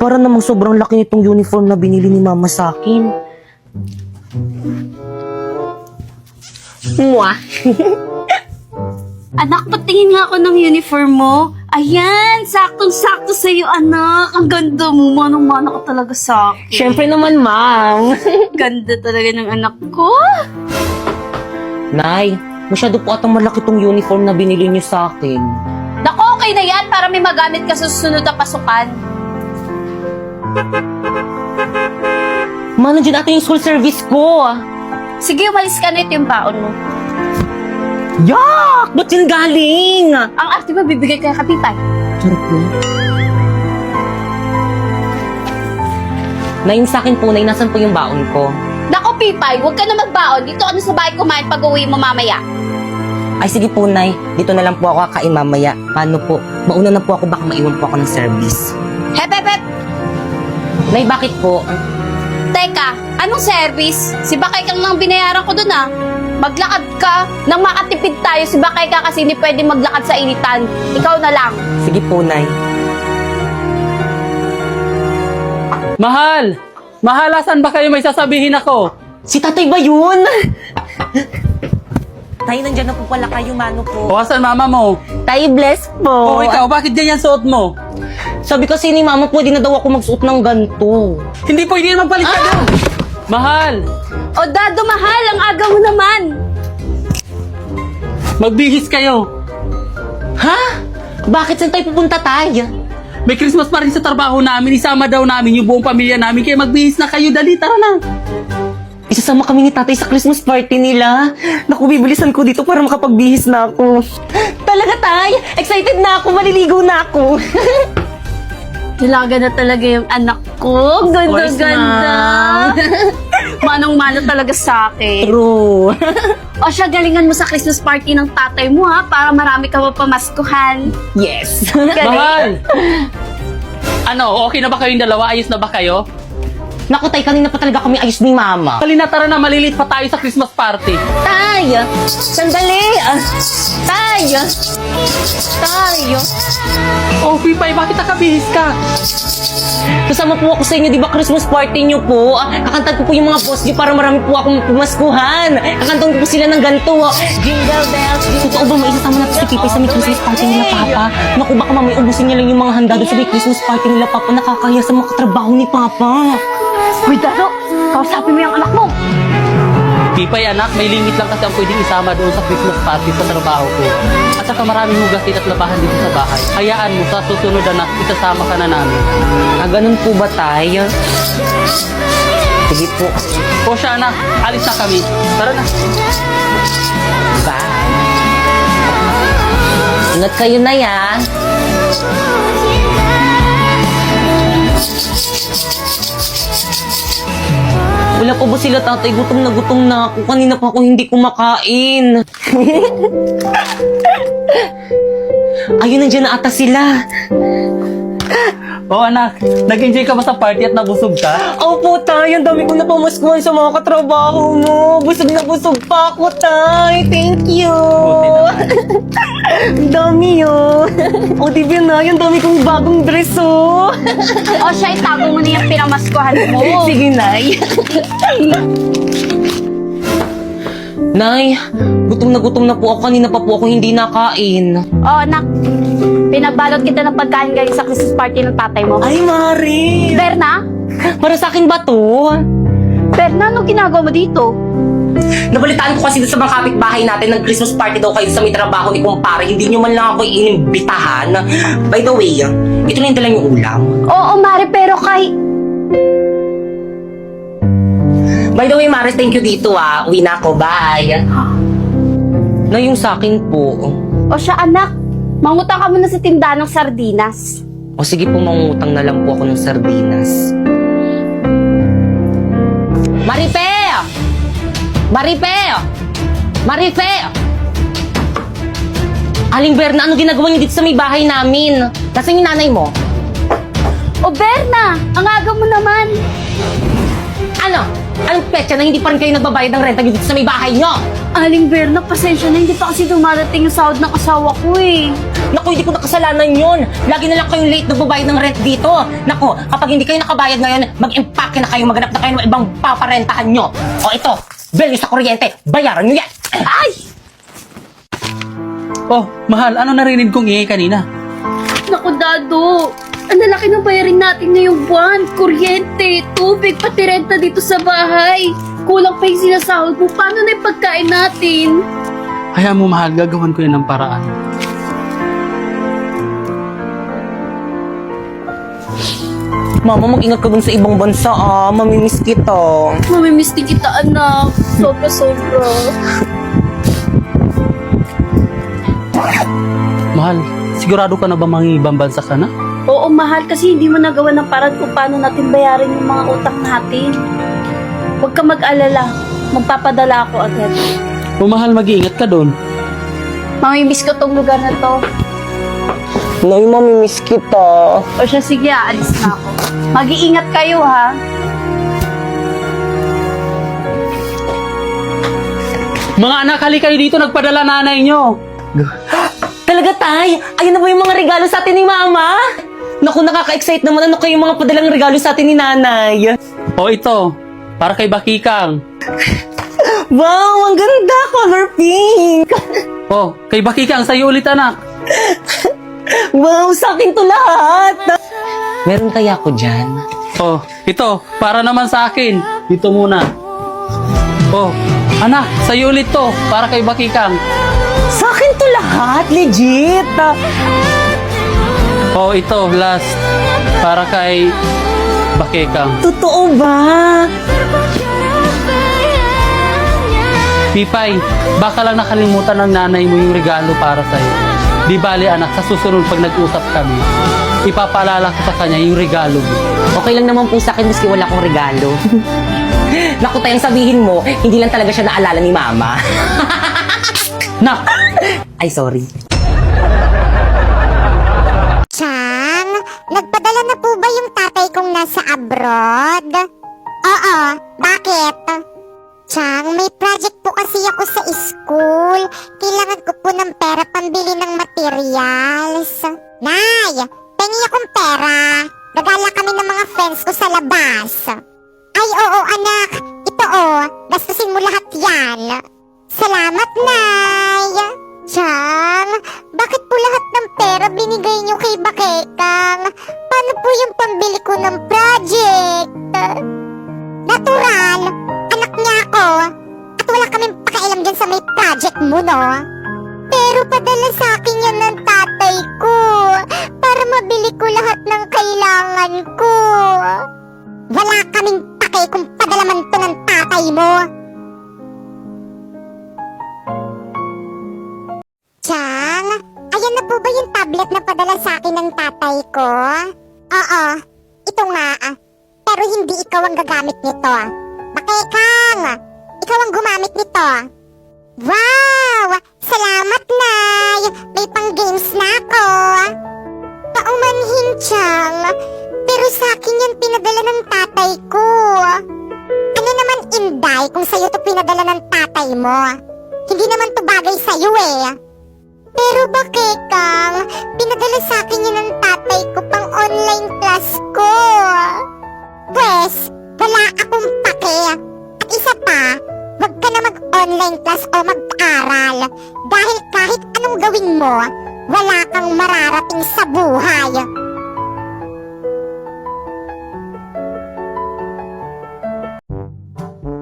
Para namang sobrang laki nitong uniform na binili ni Mama sa akin. Mwah! Anak, patingin nga ako ng uniform mo. Ayan, saktong-sakto sa'yo, anak. Ang ganda mo, manong-mana ka talaga sa akin. Siyempre naman, Ma'am. Ganda talaga ng anak ko. Nay, masyado po atang malaki tong uniform na binili niyo sa akin. Naku, okay na yan para may magamit ka sa susunod na pasukan. Ma, nandiyan ata yung school service ko. Sige, umalis ka na, ito yung baon mo. Yak! Ba't yun galing? Ang arte mo, bibigay ka kapitay. Charot na. Nay, yung sa akin po, Nay, nasan po yung baon ko? Naku, Pipay, huwag ka na magbaon. Dito ka na sa bahay kumain pag uwi mo mamaya. Ay, sige po, Nay. Dito na lang po ako kakain mamaya. Paano po? Mauna na po ako, baka maiwan po ako ng service. Hep, hep, hep! Nay, bakit po? Teka, anong service? Si Bakay kang nang binayaran ko dun ah. Maglakad ka. Nang makatipid tayo, si Bakay ka kasi hindi pwede maglakad sa initan. Ikaw na lang. Sige po, Nay. Mahal! Mahal, asan ba kayo? May sasabihin ako. Si tatay ba yun? Tay, nandyan na po pala kayo, mano po. O, asan mama mo? Tay, bless po. O, ikaw, bakit ganyan suot mo? Sabi kasi ni Mama, pwede na daw ako magsuot ng ganito. Hindi pwede naman palit ka doon. Mahal! O Dado, mahal, ang aga mo naman. Magbihis kayo. Ha? Bakit saan tayo pupunta, Tay? May Christmas pa rin sa trabaho namin. Isama daw namin yung buong pamilya namin. Kaya magbihis na kayo. Dali, tara na. Isasama kami ni tatay sa Christmas party nila. Naku, bibilisan ko dito para makapagbihis na ako. Talaga, Tay? Excited na ako, maliligo na ako. Hilaga na talaga yung anak ko. Ganda-ganda. Manong-mano talaga sa akin. True. O siya, galingan mo sa Christmas party ng tatay mo ha, para marami ka mapamaskuhan. Yes. Mahal! Ano, okay na ba kayong dalawa? Ayos na ba kayo? Naku, Tay, kanina pa talaga kami ayos ni Mama. Dali na, tara na. Malilit pa tayo sa Christmas party. Tay! Sandali! Tay! Tay! Oh, Pipay, bakit nakabihis ka? Kasama po ako sa inyo, di ba Christmas party niyo po? Kakantan ko po yung mga boss niyo para marami po akong pumaskuhan. Kakantan ko po sila ng ganito. Jingle bells. Totoo ba maisasama natin si Pipay sa may Christmas party nila, Papa? Naku, baka mamay ubusin niya lang yung mga handa doon sa may Christmas party nila, Papa. Nakakaya sa mga katrabaho ni Papa. Uy, Dado, kausapin mo yung anak mo. Pipay, anak, may limit lang kasi ang pwedeng isama doon sa Christmas party sa trabaho ko. At saka maraming hugasin at labahan dito sa bahay. Hayaan mo, sa susunod anak, isasama ka na namin. Ganun po ba, Tay? Sige po. O siya, anak, alis na kami. Tara na. Bye. Ingat kayo na yan. Wala pa ba sila, tatay? Gutom na ako. Kanina pa ako hindi kumakain. Ayun, nandiyan na ata sila. O anak, nag-enjoy ka ba sa party at nabusog ka? Opo, Tay. Ang dami ko na pamaskuhan sa mga katrabaho mo. Busog na busog pa ako, Tay. Thank you. Buti naman. Ang dami, oh. O, di ba, Nay? Ang dami kong bagong dress, oh. O siya, itago mo na yung pinamaskuhan mo. Sige, Nay. Nay, gutom na po ako. Kanina pa po ako hindi nakain. O anak, pinabalot kita ng pagkain galing sa Christmas party ng tatay mo. Ay, Mari. Berna? Para sa akin ba to? Berna, anong ginagawa mo dito? Nabalitaan ko kasi sa mga kapitbahay natin ng Christmas party daw kayo sa may trabaho ni kumpare. Hindi nyo man lang ako inimbitahan. By the way, ito na yung dala yung ulam. Oo, Mare, pero By the way, Maris, thank you dito, ah. Uwi na ako. Bye. Na yung sa akin po. O siya, anak, mangutang ka muna sa tindahan ng sardinas. O sige po, mangutang na lang po ako ng sardinas. Marife! Marife! Marife! Aling Berna, ano ginagawa niyo dito sa may bahay namin? Nasaan yung nanay mo? O Berna, ang aga mo naman. Ano? Anong petsa na hindi pa rin kayo nagbabayad ng renta dito sa may bahay nyo? Aling Berna, pasensya na, hindi pa kasi dumarating yung sahod ng asawa ko eh. Naku, hindi ko nakasalanan yun. Lagi na lang kayong late nagbabayad ng rent dito. Naku, kapag hindi kayo nakabayad ngayon, mag-impake na kayo, maghanap na kayo ng ibang paparentahan nyo. O ito, bill nyo sa kuryente, bayaran nyo yan. Ay! Oh, mahal, ano narinig kong ingay kanina? Naku, Dado. Ang lalaki ng bayarin natin ngayong buwan. Kuryente, tubig, pati renta dito sa bahay. Kulang pa yung sinasahod mo. Paano na yung pagkain natin? Hayaan mo, mahal, gagawan ko yan ng paraan. Mama, mag-ingat ka dun sa ibang bansa mamimiss kita. Mamimiss din kita, anak. Sobra-sobra. Mahal, sigurado ka na ba mangibang bansa ka na? Oo, mahal, kasi hindi mo nagawa ng paraan kung paano natin bayarin yung mga utang natin. Huwag ka mag-alala. Magpapadala ako agad. O mahal, mag-iingat ka doon. Mamimiss ko tong lugar na to. Nay, mamimiss kita. O siya, sige, aalis na ako. Mag-iingat kayo, ha? Mga anak, hali kayo dito, nagpadala nanay nyo. Talaga, Tay? Ayun na ba yung mga regalo sa atin ni Mama? Naku, nakaka-excite naman. Ano kayo mga padalang regalo sa atin ni Nanay? O ito, para kay Bakikang. Wow, ang ganda! Color pink! O, kay Bakikang, sa'yo ulit anak. Wow, sa akin to lahat! Meron kaya ako dyan? O, ito, para naman sa akin. Dito muna. O, anak, sa'yo ulit to, para kay Bakikang. Sa akin to lahat? Legit! O, ito, last, para kay Bakikang. Totoo ba? Pipay, baka lang nakalimutan ng nanay mo yung regalo para sa'yo. Di bali anak, sa susunod pag nag-usap kami, ipapaalala ko sa kanya yung regalo mo. Okay lang naman po sa akin maski wala akong regalo. Naku, tayong sabihin mo, hindi lang talaga siya naalala ni Mama. Nak! Ay, sorry. Chang, nagpadala na po ba yung tatay kong nasa abroad? Oo, bakit? Chang, may project po kasi ako sa school. Kailangan ko po ng pera pambili ng materials. Nay, pengi akong pera. Gagala kami ng mga friends ko sa labas. Ay, oo anak. Ito gastusin mo lahat yan. Salamat, Nay. Chang, bakit po lahat ng pera binigay niyo kay Bakekang? Paano po yung pambili ko ng project? Natural, anak niya ako. At wala kaming pakialam dyan sa may project mo, no? Pero padala sa akin yan ng tatay ko para mabili ko lahat ng kailangan ko. Wala kaming pake kung padala man to ng tatay mo. Chang, ayan na po ba yung tablet na padala sa akin ng tatay ko? Oo, ito nga. Pero hindi ikaw ang gagamit nito. Bakekang, ikaw ang gumamit nito. Wow! Salamat, Nay! May pang-games na ako. Paumanhin, Chang. Pero sa akin yan pinadala ng tatay ko. Ano naman, Inday, kung sa'yo to pinadala ng tatay mo? Hindi naman to bagay sa'yo eh. Pero Bakekang, pinadala sa akin yan ng tatay ko pang online class ko. Pwes, wala akong pake. At isa pa, wag ka na mag-online class o mag-aral. Dahil kahit anong gawin mo, wala kang mararating sa buhay.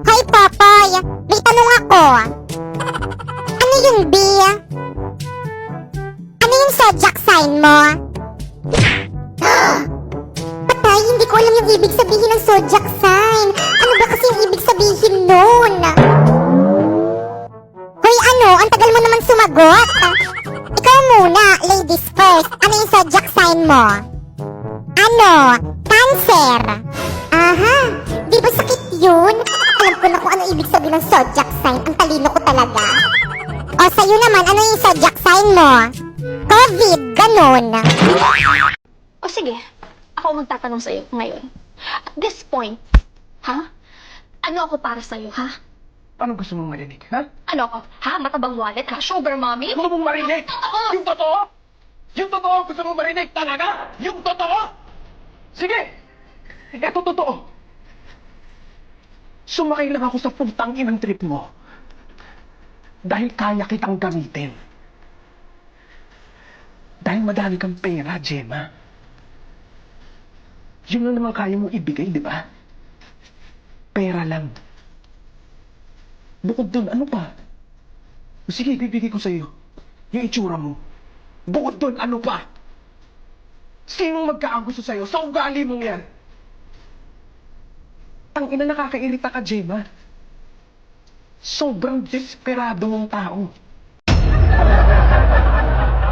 Hoy, Popoy! May tanong ako. Ano yung B? Ano yung zodiac sign mo? Patay, hindi ko alam yung ibig sabihin ng zodiac sign. Ano ba kasi yung ibig sabihin nun? Hoy, ano? Ang tagal mo naman sumagot. Ikaw muna, ladies first. Ano yung zodiac sign mo? Ano? Cancer. Aha, di ba sakit yun? Alam ko na kung ano ibig sabihin ng zodiac sign. Ang talino ko talaga. O, sa'yo naman, ano yung zodiac sign mo? COVID, ganun. O sige, ako magtatanong sa'yo ngayon. At this point, ha? Ano ako para sa'yo, ha? Ano gusto mong marinig, ha? Ano ako? Ha? Matabang wallet, ha? Sugar mommy? Gusto mong marinig? Yung totoo? Yung totoo gusto mong marinig talaga? Yung totoo? Sige! Eto totoo. Sumakay lang ako sa putang inang trip mo. Dahil kaya kitang gamitin. Dahil madami kang pera, Gemma. Yun lang naman kaya mong ibigay, di ba? Pera lang. Bukod dun, ano pa? Sige, bibigay ko sa'yo. Yung itsura mo. Bukod dun, ano pa? Sinong magkakagusto sa'yo? Sa ugali mong yan? Tangina, nakakairita ka, Gemma. Sobrang desperado mong tao.